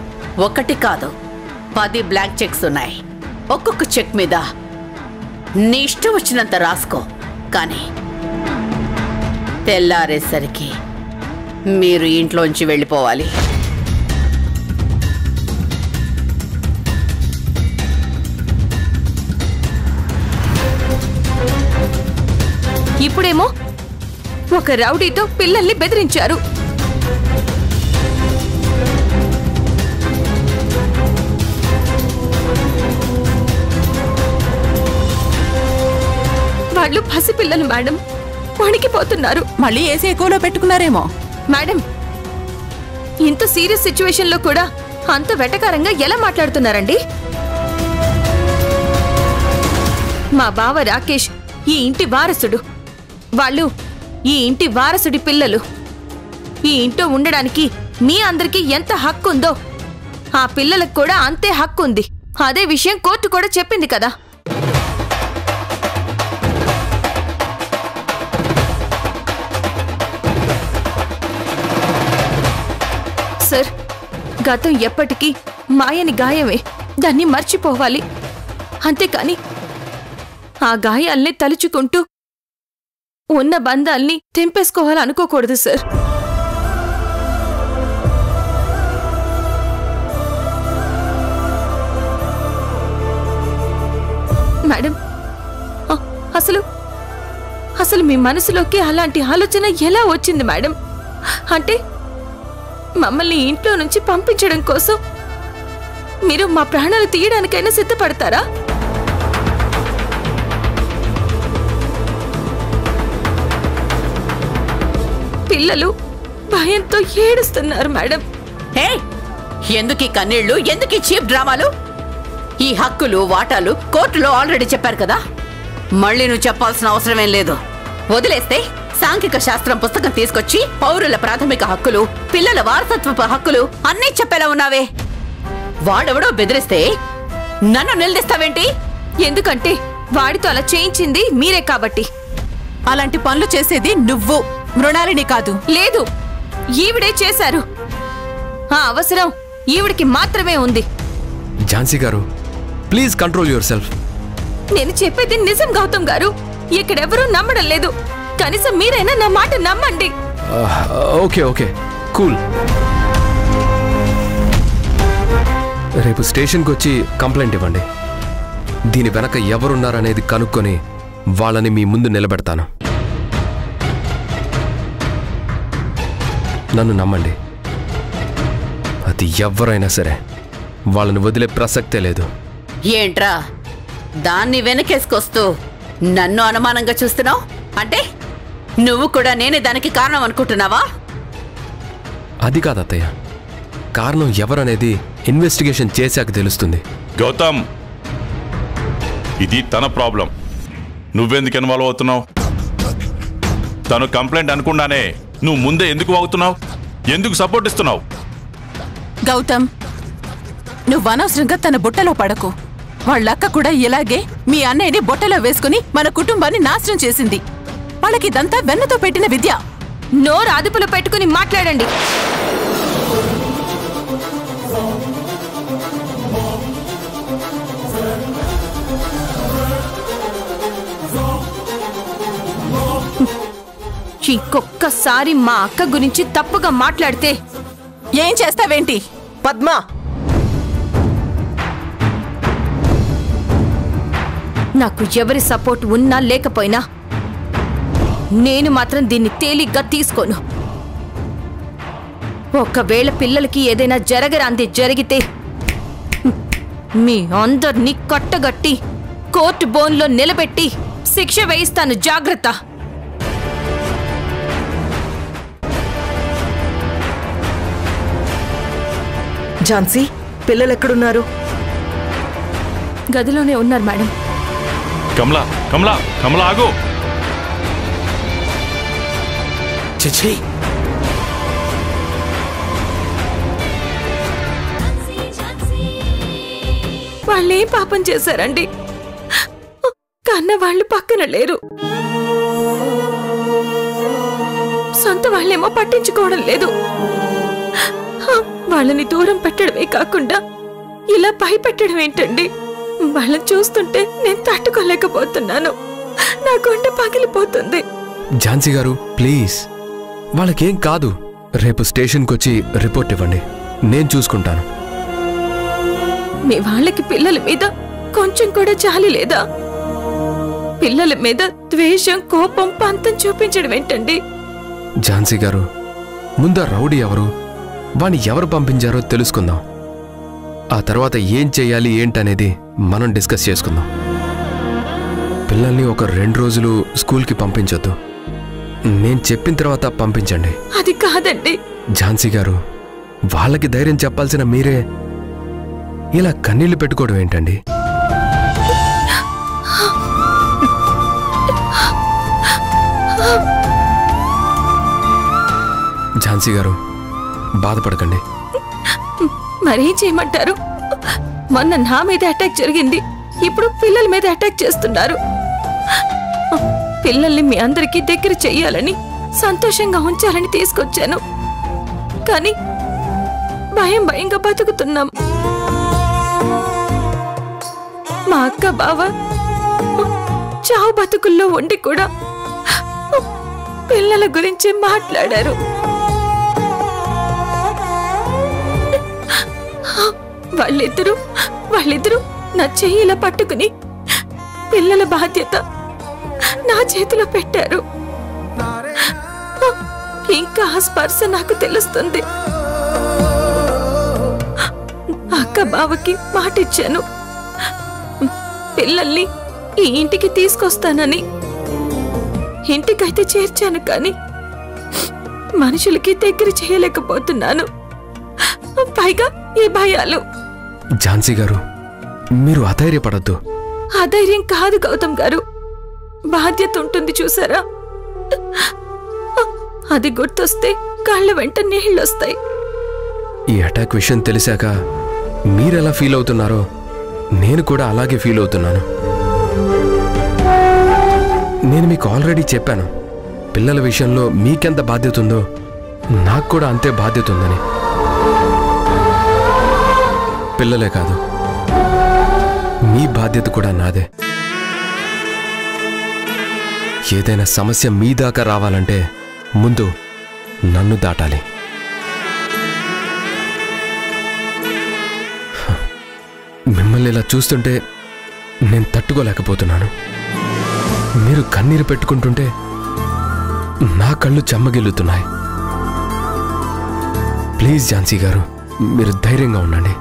Speaker 8: ఒకటి కాదు 10 బ్లాంక్ చెక్స్ ఉన్నాయి. ఒక్కొక్క చెక్ మీద నీ ఇష్టం వచ్చినంత రాసుకో. కానీ తెల్లారేసరికి మీరు ఇంట్లోంచి వెళ్ళిపోవాలి.
Speaker 2: ఇప్పుడేమో ఒక రౌడీతో పిల్లల్ని బెదిరించారు. వాళ్ళు పసిపిల్లలు మేడం, వణికిపోతున్నారు.
Speaker 6: మళ్ళీ ఏసీ ఎక్కువలో పెట్టుకున్నారేమో.
Speaker 2: మేడం, ఇంత సీరియస్ సిచ్యువేషన్ లో కూడా అంత వెటకారంగా ఎలా మాట్లాడుతున్నారండి? మా బావ రాకేష్ ఈ ఇంటి వారసుడు. వాళ్ళు ఈ ఇంటి వారసుడి పిల్లలు. ఈ ఇంట్లో ఉండడానికి మీ అందరికీ ఎంత హక్కు ఉందో ఆ పిల్లలకు కూడా అంతే హక్కు ఉంది. అదే విషయం కోర్టు కూడా చెప్పింది కదా. సార్, గతం ఎప్పటికీ మాయని గాయమే, దాన్ని మర్చిపోవాలి. అంతేకాని ఆ గాయాల్ని తలుచుకుంటూ ఉన్న బంధాల్ని తెంపేసుకోవాలనుకోకూడదు సార్. మేడం, అసలు మీ మనసులోకి అలాంటి ఆలోచన ఎలా వచ్చింది మేడం? అంటే మమ్మల్ని ఇంట్లో నుంచి పంపించడం కోసం మీరు మా ప్రాణాలు తీయడానికైనా సిద్ధపడతారా? పిల్లలు భయంతో ఏడుస్తున్నారు మేడం.
Speaker 8: హే, ఎందుకీ కన్నీళ్లు? ఎందుకీ చీప్ డ్రామాలు? ఈ హక్కులు వాటాలు కోర్టులో ఆల్రెడీ చెప్పారు కదా. మళ్ళీ నువ్వు చెప్పాల్సిన అవసరమేం లేదు. వదిలేస్తే సాంఘిక శాస్త్రం పుస్తకం తీసుకొచ్చి పౌరుల ప్రాథమిక హక్కులు, పిల్లల వారసత్వపు హక్కులు అన్నీ చెప్పేలా ఉన్నావే. వాడెవడో బెదిరిస్తే నన్ను నిలదీస్తావేంటి?
Speaker 2: ఎందుకంటే వాడితో అలా చేయించింది మీరే కాబట్టి.
Speaker 6: అలాంటి పనులు చేసేది నువ్వు, మృణాలిని కాదు.
Speaker 2: లేదు, ఈవిడే చేశారు. ఆ అవసరం ఈవిడికి మాత్రమే ఉంది.
Speaker 4: ఝాన్సీ గారు, ప్లీజ్ కంట్రోల్ యువర్ సెల్ఫ్.
Speaker 2: నేను చెప్పేది నిజం గౌతమ్ గారు. ఇక్కడెవరూ నమ్మడం లేదు. కనీసం మీరైనా నా మాట నమ్మండి.
Speaker 4: Okay okay, cool. రేపు స్టేషన్కి వచ్చి కంప్లైంట్ ఇవ్వండి. దీని వెనక ఎవరున్నారనేది కనుక్కొని వాళ్ళని మీ ముందు నిలబెడతాను. నన్ను నమ్మండి, అది ఎవరైనా సరే వాళ్ళని వదిలే ప్రసక్తే లేదు.
Speaker 8: ఏంట్రా దాన్ని వెనకేసుకొస్తూ నన్ను అనుమానంగా చూస్తున్నావు? అంటే నువ్వు కూడా నేనే దానికి కారణం అనుకుంటున్నావా?
Speaker 4: అది కాదు అత్తయ్య, కారణం ఎవరనేది ఇన్వెస్టిగేషన్ చేశాక తెలుస్తుంది.
Speaker 11: గౌతమ్, ఇది తన ప్రాబ్లం. నువ్వెందుకు ఇన్వాల్వ్ అవుతున్నావు? తను కంప్లైంట్ అనుకుండానే నువ్వు ముందే ఎందుకు అవుతున్నావు? ఎందుకు సపోర్ట్ ఇస్తున్నావు?
Speaker 6: గౌతమ్, నువ్వు అనవసరంగా తన బుట్టలో పడకు. వాళ్ళక్క కూడా ఇలాగే మీ అన్నయ్యని బొట్టలో వేసుకుని మన కుటుంబాన్ని నాశనం చేసింది. వాళ్ళకి ఇదంతా వెన్నతో పెట్టిన విద్య.
Speaker 2: నోరు అదుపులో పెట్టుకుని మాట్లాడండి. ఇంకొక్కసారి మా అక్క గురించి తప్పుగా మాట్లాడితే
Speaker 6: ఏం చేస్తావేంటి?
Speaker 12: పద్మా,
Speaker 2: నాకు ఎవరి సపోర్ట్ ఉన్నా లేకపోయినా నేను మాత్రం దీన్ని తేలిగ్గా తీసుకోను. ఒకవేళ పిల్లలకి ఏదైనా జరగరాంది జరిగితే మీ అందరినీ కట్టగట్టి కోర్టు బోన్లో నిలబెట్టి శిక్ష వేయిస్తాను. జాగ్రత్త.
Speaker 12: ఝాన్సీ, పిల్లలెక్కడున్నారు?
Speaker 2: గదిలోనే ఉన్నారు మేడం.
Speaker 11: కమలా కమలా కమలా ఆగు.
Speaker 9: చిచి,
Speaker 2: వాళ్ళేం పాపం చేశారండి? కన్న వాళ్ళు పక్కన లేరు, సొంత వాళ్ళేమో పట్టించుకోవడం లేదు. వాళ్ళని దూరం పెట్టడమే కాకుండా ఇలా భయపెట్టడం ఏంటండి? వాళ్ళని చూస్తుంటే నేను తట్టుకోలేకపోతున్నాను. నా గుండె పగిలిపోతుంది.
Speaker 4: ఝాన్సీ గారు, ప్లీజ్, వాళ్ళకేం కాదు. రేపు స్టేషన్కి వచ్చి రిపోర్ట్ ఇవ్వండి, నేను చూసుకుంటాను.
Speaker 2: మీ వాళ్ళకి పిల్లల మీద కొంచెం కూడా జాలి లేదా? పిల్లల మీద ద్వేషం, కోపం, పంతం చూపించడం ఏంటండి?
Speaker 4: ఝాన్సీ గారు, ముందు రౌడీ ఎవరు, వాణ్ణి ఎవరు పంపించారో తెలుసుకుందాం. ఆ తర్వాత ఏం చెయ్యాలి ఏంటనేది మనం డిస్కస్ చేసుకుందాం. పిల్లల్ని ఒక 2 రోజులు స్కూల్కి పంపించొద్దు. నేను చెప్పిన తర్వాత పంపించండి.
Speaker 2: అది కాదండి.
Speaker 4: ఝాన్సీ గారు, వాళ్ళకి ధైర్యం చెప్పాల్సిన మీరే ఇలా కన్నీళ్లు పెట్టుకోవడం ఏంటండి? ఝాన్సీ గారు, బాధపడకండి.
Speaker 2: మరేం చేయమంటారు? మొన్న నా మీద అటాక్ జరిగింది, ఇప్పుడు పిల్లల మీద అటాక్ చేస్తున్నారు. పిల్లల్ని మీ అందరికీ దగ్గర చెయ్యాలని, సంతోషంగా ఉంచాలని తీసుకొచ్చాను. కానీ భయం భయంగా బతుకుతున్నాం. మా అక్క బావ చావు బతుకుల్లో ఉండి కూడా పిల్లల గురించి మాట్లాడారు. వాళ్ళిద్దరూ నా చెయ్యిలా పట్టుకుని పిల్లల బాధ్యత నా చేతిలో పెట్టారు. ఇంకా ఆ స్పర్శ నాకు తెలుస్తుంది. అక్క బావకి మాటిచ్చాను, పిల్లల్ని ఈ ఇంటికి తీసుకొస్తానని. ఇంటికైతే చేర్చాను, కానీ మనుషులకి దగ్గర చేయలేకపోతున్నాను. పైగా ఈ భయాలు.
Speaker 4: ఝాన్సీ గారు, మీరు అధైర్యపడద్దు.
Speaker 2: అధైర్యం కాదు గౌతమ్ గారు, బాధ్యత ఉంటుంది చూసారా, అది గుర్తొస్తే కళ్ళ వెంట నీళ్ళొస్తాయి.
Speaker 4: ఈ అటాక్ విషయం తెలిసాక మీరెలా ఫీల్ అవుతున్నారో నేను కూడా అలాగే ఫీల్ అవుతున్నాను. నేను మీకు ఆల్రెడీ చెప్పాను, పిల్లల విషయంలో మీకెంత బాధ్యత ఉందో నాకు కూడా అంతే బాధ్యత ఉందని. పిల్లలే కాదు, మీ బాధ్యత కూడా నాదే. ఏదైనా సమస్య మీ దాకా రావాలంటే ముందు నన్ను దాటాలి. మిమ్మల్ని ఇలా చూస్తుంటే నేను తట్టుకోలేకపోతున్నాను. మీరు కన్నీరు పెట్టుకుంటుంటే నా కళ్ళు చెమ్మగిల్లుతున్నాయి. ప్లీజ్ ఝాన్సీ గారు, మీరు ధైర్యంగా ఉండండి.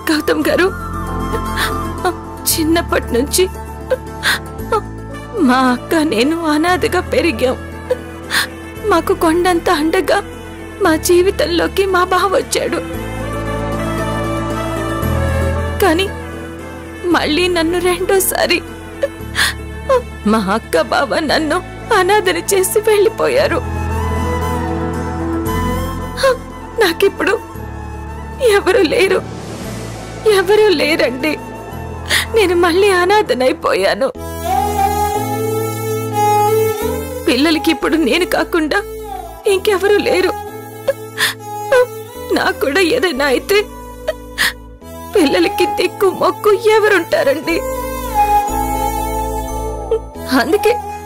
Speaker 2: గౌతమ్ గారు, చిన్నప్పటి నుంచి మా అక్క నేను అనాథగా పెరిగాం. మాకు కొండంత అండగా మా జీవితంలోకి మా బావ వచ్చాడు. కానీ మళ్ళీ నన్ను రెండోసారి మా అక్క బావ నన్ను అనాథని చేసి వెళ్ళిపోయారు. నాకిప్పుడు ఎవరూ లేరండి. నేను మళ్ళీ అనాథనైపోయాను. పిల్లలకి ఇప్పుడు నేను కాకుండా ఇంకెవరూ లేరు. నాకు కూడా ఏదైనా అయితే పిల్లలకి దిక్కు మొక్కు ఎవరుంటారండి? అందుకే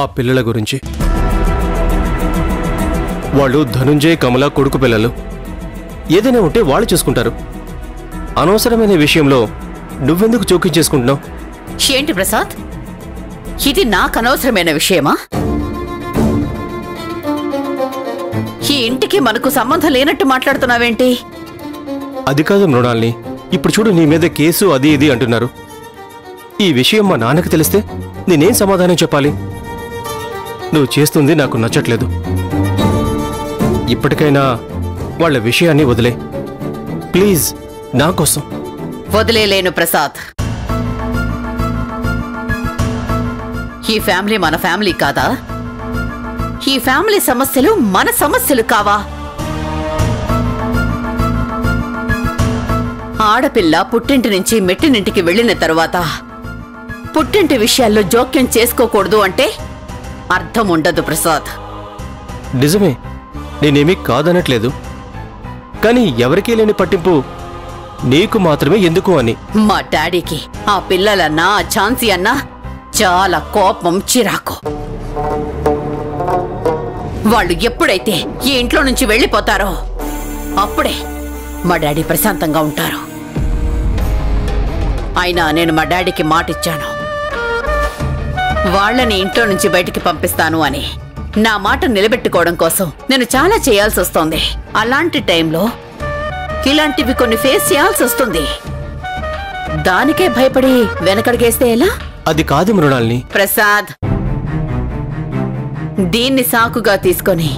Speaker 13: ఆ పిల్లల గురించి. వాళ్ళు ధనుంజయ్ కమల కొడుకు పిల్లలు. ఏదైనా ఉంటే వాళ్ళు చూసుకుంటారు. అనవసరమైన విషయంలో నువ్వెందుకు జోక్యం చేసుకుంటున్నావు?
Speaker 8: ఏంటి ప్రసాద్, ఇది నాకు అనవసరమైన విషయమా? ఈ ఇంటికి మనకు సంబంధం లేనట్టు మాట్లాడుతున్నావేంటి?
Speaker 13: అది కాదు మృణాల్ని, ఇప్పుడు చూడు నీ మీద కేసు అది ఇది అంటున్నారు. ఈ విషయం మా నాన్నకి తెలిస్తే నేనేం సమాధానం చెప్పాలి? నువ్వు చేస్తుంది నాకు నచ్చట్లేదు. ఇప్పటికైనా వాళ్ళ విషయాన్ని వదిలే ప్లీజ్, నా కోసం.
Speaker 8: వదిలేలేను ప్రసాద్. ఈ ఫ్యామిలీ మన ఫ్యామిలీ కాదా? ఈ ఫ్యామిలీ సమస్యలు మన సమస్యలు కావా? ఆడపిల్ల పుట్టింటి నుంచి మెట్టినింటికి వెళ్లిన తరువాత పుట్టింటి విషయాల్లో జోక్యం చేసుకోకూడదు అంటే అర్థం ఉండదు ప్రసాద్.
Speaker 13: నిజమే, నేనేమీ కాదనట్లేదు. కానీ ఎవరికీ లేని పట్టింపు నీకు మాత్రమే ఎందుకు అని.
Speaker 8: మా డాడీకి ఆ పిల్లలన్నా ఆ ఝాన్సీ అన్నా చాలా కోపం, చిరాకు. వాళ్ళు ఎప్పుడైతే ఈ ఇంట్లో నుంచి వెళ్ళిపోతారో అప్పుడే మా డాడీ ప్రశాంతంగా ఉంటారు. అయినా నేను మా డాడీకి మాటిచ్చాను, వాళ్ళని ఇంట్లో నుంచి బయటికి పంపిస్తాను అని. నా మాట నిలబెట్టుకోవడం కోసం నేను చాలా చేయాల్సి వస్తోంది. అలాంటి టైంలో ఇలాంటివి కొన్ని ఫేస్ చేయాల్సి వస్తుంది. దానికే భయపడి వెనకడిగేస్తే ఎలా?
Speaker 13: అది కాదు మృణాల్ని.
Speaker 8: ప్రసాద్, దీన్ని సాకుగా తీసుకొని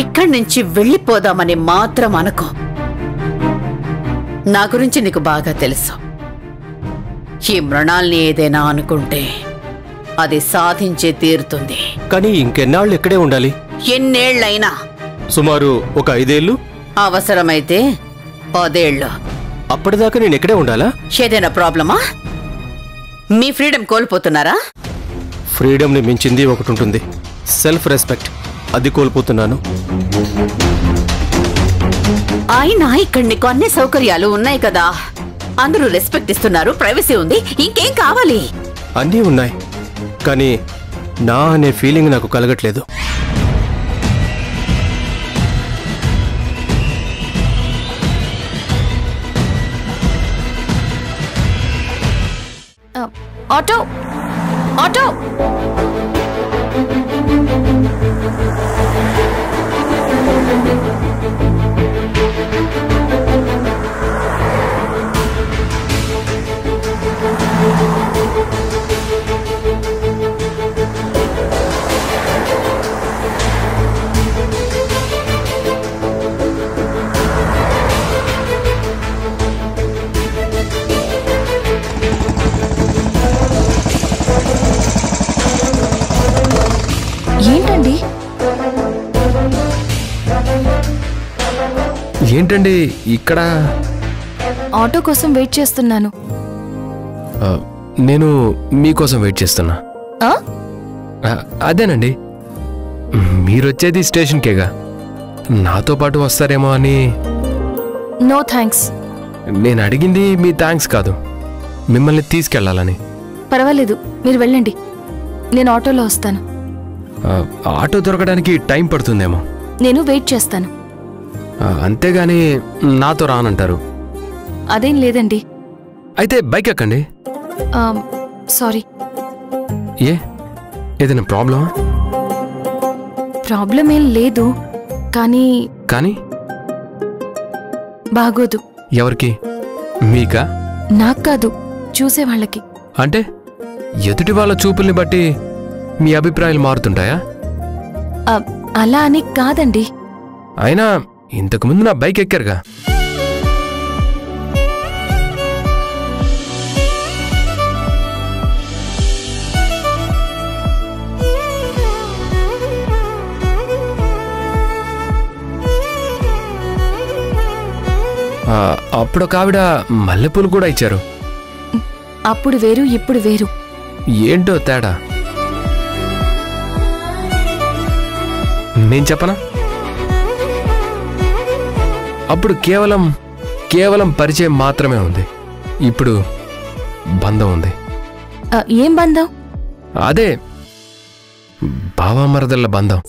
Speaker 8: ఇక్కడి నుంచి వెళ్ళిపోదామని మాత్రం అనుకో. నా గురించి నీకు బాగా తెలుసు. ఈ మృణాల్ని ఏదైనా అనుకుంటే అది సాధించే తీరుతుంది.
Speaker 13: కానీ ఇంకెన్నాళ్ళు ఇక్కడే ఉండాలి?
Speaker 8: ఎన్నేళ్లైనా.
Speaker 13: సుమారు ఒక 5 ఏళ్ళు,
Speaker 8: అవసరమైతే 10 ఏళ్ళు.
Speaker 13: అప్పటిదాకా నేను ఇక్కడే ఉండాలా?
Speaker 8: ఏదైనా ప్రాబ్లమా? మీ ఫ్రీడమ్ కోల్పోతున్నారా?
Speaker 13: ఫ్రీడమ్ని మించింది ఒకటి ఉంటుంది, సెల్ఫ్ రెస్పెక్ట్. అది కోల్పోతున్నాను.
Speaker 8: అయినా ఇక్కడ నీకు అన్ని సౌకర్యాలు ఉన్నాయి కదా. అందరూ రెస్పెక్ట్ ఇస్తున్నారు, ప్రైవసీ ఉంది, ఇంకేం కావాలి?
Speaker 13: అన్నీ ఉన్నాయి, కానీ నా అనే ఫీలింగ్ నాకు కలగట్లేదు.
Speaker 2: ఆటో ఆటో ఏంటండి?
Speaker 4: ఏంటండి ఇక్కడ?
Speaker 2: ఆటో కోసం వెయిట్ చేస్తున్నాను.
Speaker 4: నేను మీకోసం వెయిట్ చేస్తున్నా. అదేనండి, మీరొచ్చేది స్టేషన్కేగా, నాతో పాటు వస్తారేమో అని.
Speaker 2: No thanks.
Speaker 4: నేను అడిగింది మీ థ్యాంక్స్ కాదు, మిమ్మల్ని తీసుకెళ్లాలని.
Speaker 2: పర్వాలేదు, మీరు వెళ్ళండి, నేను ఆటోలో వస్తాను.
Speaker 4: ఆటో దొరకడానికి టైం పడుతుందేమో.
Speaker 2: నేను వెయిట్ చేస్తాను.
Speaker 4: అంతేగాని నాతో రానంటారు?
Speaker 2: అదేం లేదండి.
Speaker 4: అయితే బైక్ ఎక్కండి.
Speaker 2: సారీ.
Speaker 4: ఏదైనా ప్రాబ్లమా?
Speaker 2: ప్రాబ్లం ఏం లేదు, కానీ
Speaker 4: కానీ
Speaker 2: బాగోదు.
Speaker 4: ఎవరికి? మీకా?
Speaker 2: నాకు కాదు, చూసేవాళ్ళకి.
Speaker 4: అంటే ఎదుటి వాళ్ళ చూపుల్ని బట్టి మీ అభిప్రాయాలు మారుతుంటాయా?
Speaker 2: అలా అని కాదండి.
Speaker 4: అయినా ఇంతకుముందు నా బైక్ ఎక్కారుగా. అప్పుడు ఒక ఆవిడ మల్లెపూలు కూడా ఇచ్చారు.
Speaker 2: అప్పుడు వేరు, ఇప్పుడు వేరు.
Speaker 4: ఏంటో తేడా? నేను చెప్పనా? అప్పుడు కేవలం పరిచయం మాత్రమే ఉంది, ఇప్పుడు బంధం ఉంది.
Speaker 2: ఏం బంధం?
Speaker 4: అదే బావామరదళ్ళ బంధం.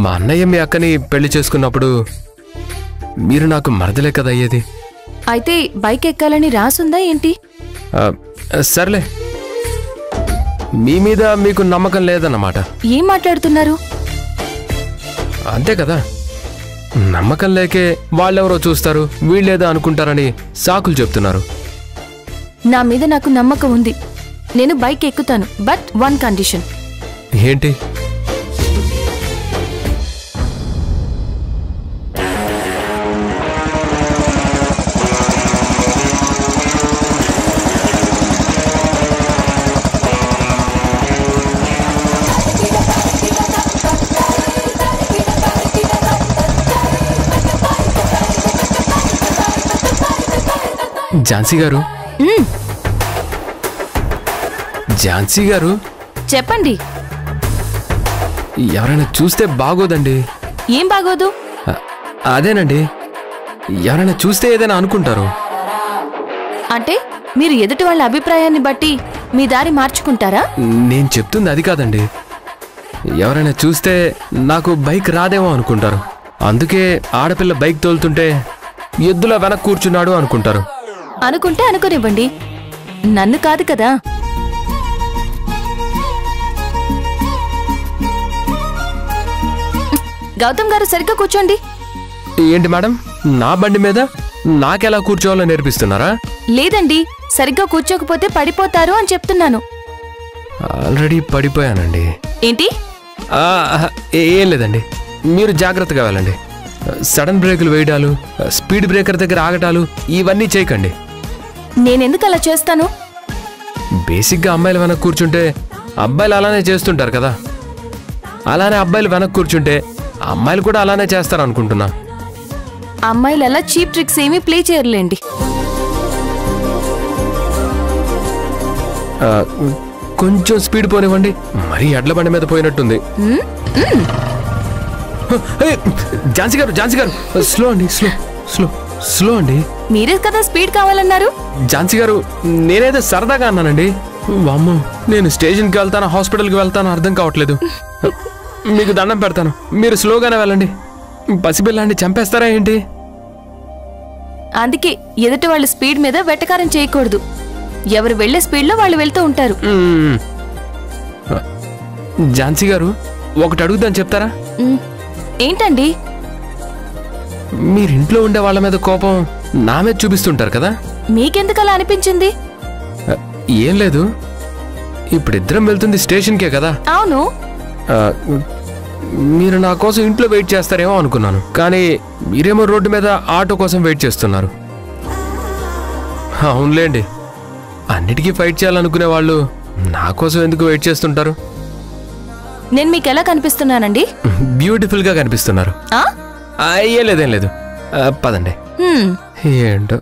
Speaker 4: మా అన్నయ్య మీ అక్కని పెళ్లి చేసుకున్నప్పుడు మీరు నాకు మరదలే కదా అయ్యేది.
Speaker 2: అయితే బైక్ ఎక్కాలని రాసుందా ఏంటి?
Speaker 4: సర్లే, మీ మీద మీకు నమ్మకం లేదన్నమాట.
Speaker 2: ఏం మాట్లాడుతున్నారు?
Speaker 4: అంతే కదా, నమ్మకం లేకే వాళ్ళెవరో చూస్తారు వీళ్ళేదో అనుకుంటారని సాకులు చెప్తున్నారు.
Speaker 2: నా మీద నాకు నమ్మకం ఉంది. నేను బైక్ ఎక్కుతాను, బట్ వన్ కండిషన్.
Speaker 4: ఏంటి? ఝాన్సీ గారు, ఝాన్సీ గారు
Speaker 2: చెప్పండి.
Speaker 4: ఎవరైనా చూస్తే బాగోదండి.
Speaker 2: ఏం బాగోదు?
Speaker 4: అదేనండి, ఎవరైనా చూస్తే ఏదైనా అనుకుంటారు.
Speaker 2: అంటే మీరు ఎదుటి వాళ్ళ అభిప్రాయాన్ని బట్టి మీ దారి మార్చుకుంటారా?
Speaker 4: నేను చెప్తుంది అది కాదండి. ఎవరైనా చూస్తే నాకు బైక్ రాదేమో అనుకుంటారు. అందుకే ఆడపిల్ల బైక్ తోలుతుంటే ఎద్దులా వెనక్కి కూర్చున్నాడు అనుకుంటారు.
Speaker 2: అనుకుంటే అనుకోనివ్వండి, నన్ను కాదు కదా. గౌతమ్ గారు సరిగ్గా కూర్చోండి.
Speaker 4: ఏంటి మేడం, నా బండి మీద నాకెలా కూర్చోవాలో నేర్పిస్తున్నారా?
Speaker 2: లేదండి, సరిగ్గా కూర్చోకపోతే పడిపోతారు అని చెప్తున్నాను.
Speaker 4: ఆల్రెడీ పడిపోయానండి.
Speaker 2: ఏంటి?
Speaker 4: ఏం లేదండి, మీరు జాగ్రత్తగా వెళ్ళండి. సడన్ బ్రేకులు వేయడాలు, స్పీడ్ బ్రేకర్ దగ్గర ఆగటాలు ఇవన్నీ చేయకండి.
Speaker 2: నేనెందుకు అలా చేస్తాను?
Speaker 4: బేసిక్గా అమ్మాయిలు వెనక్కి కూర్చుంటే అబ్బాయిలు అలానే చేస్తుంటారు కదా. అలానే అబ్బాయిలు వెనక్కి కూర్చుంటే అమ్మాయిలు కూడా అలానే చేస్తారు అనుకుంటున్నా.
Speaker 2: అమ్మాయిలు అలా చీప్ ట్రిక్స్ ఏమీ ప్లే చేయర్లేండి.
Speaker 4: కొంచెం స్పీడ్ పోనివ్వండి, మరీ ఎడ్ల బండి మీద పోయినట్టుంది. ఝాన్సీ గారు, ఝాన్సీ గారు, స్లో అండి, స్లో స్లో స్లో అండి.
Speaker 2: మీరే కదా స్పీడ్ కావాలన్నారు.
Speaker 4: ఝాన్సీ గారు, నేనేదో సరదాగా అన్నానండి. వామ్మో, నేను స్టేషన్కి వెళ్తాను, హాస్పిటల్కి వెళ్తాను అర్థం కావట్లేదు. మీకు దండం పెడతాను, మీరు స్లోగానే వెళ్ళండి. పసిపిల్లాన్ని చంపేస్తారా ఏంటి?
Speaker 2: అందుకే ఎదుటి వాళ్ళ స్పీడ్ మీద వెటకారం చేయకూడదు. ఎవరు వెళ్లే స్పీడ్లో వాళ్ళు వెళ్తూ ఉంటారు.
Speaker 4: ఝాన్సీ గారు, ఒకటి అడుగుదాని చెప్తారా?
Speaker 2: ఏంటండి?
Speaker 4: మీరింట్లో ఉండే వాళ్ళ మీద కోపం నా మీద చూపిస్తుంటారు కదా.
Speaker 2: మీకెందుకు అలా అనిపించింది?
Speaker 4: ఏం లేదు, ఇప్పుడిద్దరం వెళ్తుంది స్టేషన్కే కదా.
Speaker 2: అవును.
Speaker 4: మీరు నా కోసం ఇంట్లో వెయిట్ చేస్తారేమో అనుకున్నాను, కానీ మీరేమో రోడ్డు మీద ఆటో కోసం వెయిట్ చేస్తున్నారు. అవునులేండి, అన్నిటికీ ఫైట్ చేయాలనుకునే వాళ్ళు నా కోసం ఎందుకు వెయిట్ చేస్తుంటారు?
Speaker 2: నేను మీకు ఎలా కనిపిస్తున్నానండి?
Speaker 4: బ్యూటిఫుల్ గా కనిపిస్తున్నారు. ఏం లేదేం లేదు, పదండి. ఏంటో.